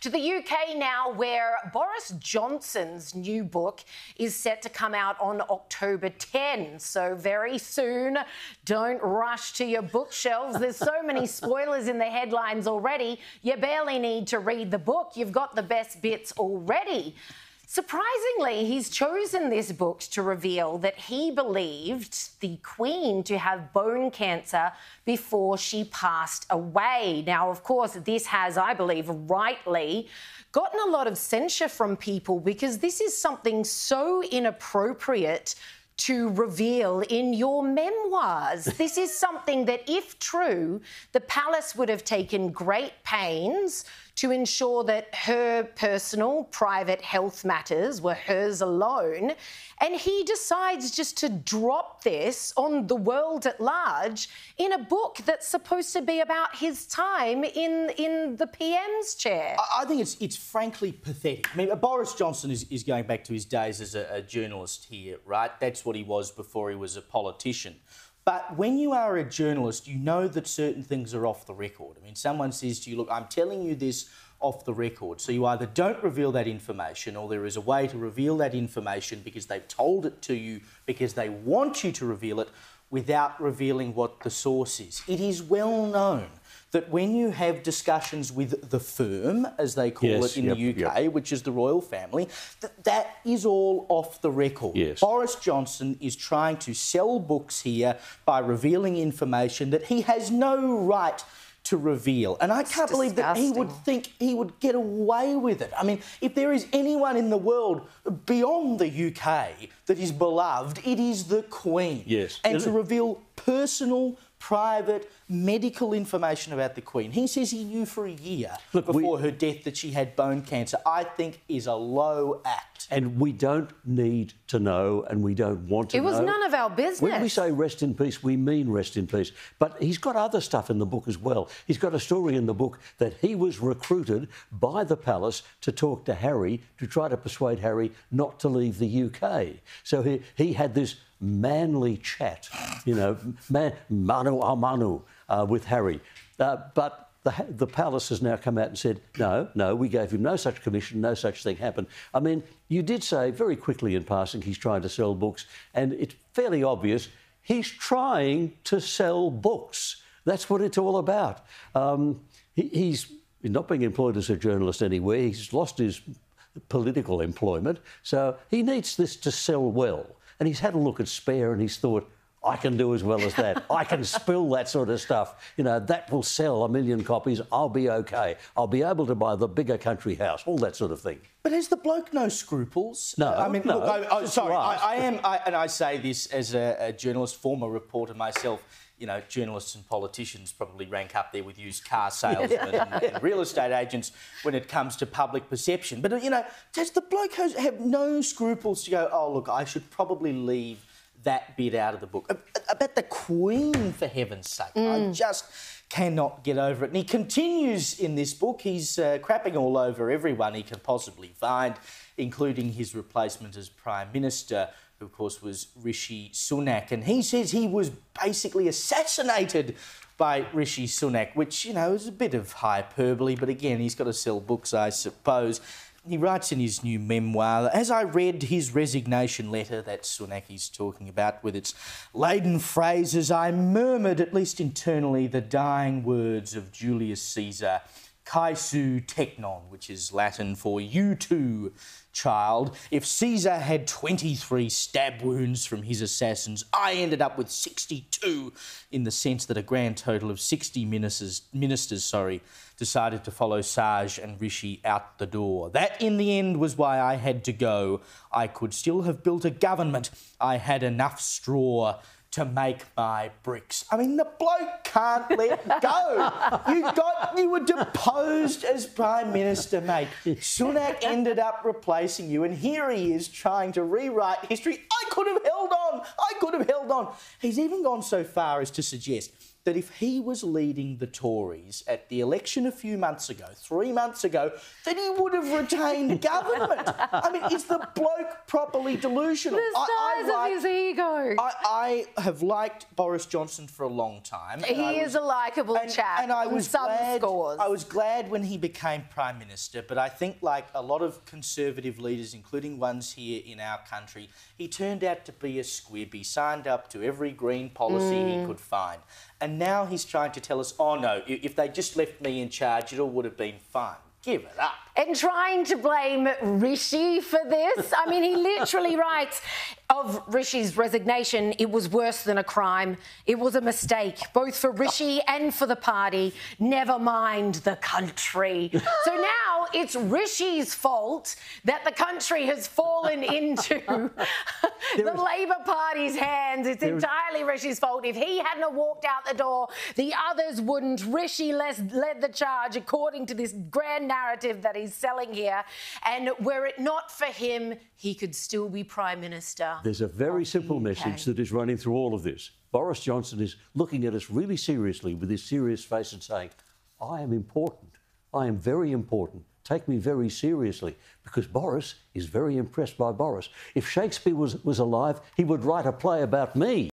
To the UK now, where Boris Johnson's new book is set to come out on October 10. So very soon. Don't rush to your bookshelves. There's so many spoilers in the headlines already. You barely need to read the book. You've got the best bits already. Surprisingly, he's chosen this book to reveal that he believed the Queen to have bone cancer before she passed away. Now, of course, this has, I believe, rightly gotten a lot of censure from people because this is something so inappropriate to reveal in your memoirs. This is something that, if true, the palace would have taken great pains to ensure that her personal, private health matters were hers alone. And he decides just to drop this on the world at large in a book that's supposed to be about his time in the PM's chair. I think it's frankly pathetic. I mean, Boris Johnson is going back to his days as a journalist here, right? That's what he was before he was a politician. But when you are a journalist, you know that certain things are off the record. I mean, someone says to you, look, I'm telling you this off the record. So you either don't reveal that information or there is a way to reveal that information because they've told it to you because they want you to reveal it without revealing what the source is. It is well known that when you have discussions with the firm, as they call it in the UK, which is the royal family, that is all off the record. Yes. Boris Johnson is trying to sell books here by revealing information that he has no right to reveal. And I can't believe that he would think he would get away with it. I mean, if there is anyone in the world beyond the UK that is beloved, it is the Queen. Yes. And to reveal personal, private, medical information about the Queen. He says he knew for a year before her death that she had bone cancer. I think is a low act. And we don't need to know and we don't want to know. It was none of our business. When we say rest in peace, we mean rest in peace. But he's got other stuff in the book as well. He's got a story in the book that he was recruited by the palace to talk to Harry, to try to persuade Harry not to leave the UK. So he had this manly chat, you know, manu a manu with Harry. But the palace has now come out and said, no, we gave him no such commission, no such thing happened. I mean, you did say very quickly in passing he's trying to sell books, and it's fairly obvious he's trying to sell books. That's what it's all about. He's not being employed as a journalist anywhere. He's lost his political employment, so he needs this to sell well. And he's had a look at Spare and he's thought, I can do as well as that. I can spill that sort of stuff. You know, that will sell 1 million copies. I'll be OK. I'll be able to buy the bigger country house, all that sort of thing. But has the bloke no scruples? No, I mean, no. Look, sorry, and I say this as a journalist, former reporter myself. You know, journalists and politicians probably rank up there with used car salesmen and real estate agents when it comes to public perception. But, you know, does the bloke have no scruples to go, oh, look, I should probably leave that bit out of the book? About the Queen, for heaven's sake. I just cannot get over it. And he continues in this book. He's crapping all over everyone he can possibly find, including his replacement as Prime Minister, who, of course, was Rishi Sunak. And he says he was basically assassinated by Rishi Sunak, which, you know, is a bit of hyperbole. But again, he's got to sell books, I suppose. He writes in his new memoir, as I read his resignation letter that Sunak is talking about with its laden phrases, I murmured, at least internally, the dying words of Julius Caesar, Caesu technon, which is Latin for you too, child. If Caesar had 23 stab wounds from his assassins, I ended up with 62, in the sense that a grand total of 60 ministers decided to follow Saj and Rishi out the door. That, in the end, was why I had to go. I could still have built a government. I had enough straw to make my bricks. I mean, the bloke can't let go. You were deposed as Prime Minister, mate. Sunak ended up replacing you, and here he is trying to rewrite history. I could have held on. He's even gone so far as to suggest that if he was leading the Tories at the election a few months ago, 3 months ago, that he would have retained government. I mean, is the bloke properly delusional? The size of his ego. I have liked Boris Johnson for a long time. He is a likeable chap. And I was glad. Scores. I was glad when he became Prime Minister, but I think, like a lot of Conservative leaders, including ones here in our country, he turned out to be a squib. He signed up to every green policy he could find. And now he's trying to tell us, oh no, if they just left me in charge, it all would have been fine. Give it up. And trying to blame Rishi for this. I mean, he literally writes of Rishi's resignation, it was worse than a crime. It was a mistake, both for Rishi and for the party. Never mind the country. So now it's Rishi's fault that the country has fallen into the Labor Party's hands. It's entirely Rishi's fault. If he hadn't have walked out the door, the others wouldn't. Rishi led the charge according to this grand narrative that he's selling here. And were it not for him, he could still be Prime Minister. There's a very simple message that is running through all of this. Boris Johnson is looking at us really seriously with his serious face and saying, I am important. I am very important. Take me very seriously, because Boris is very impressed by Boris. If Shakespeare was alive, he would write a play about me.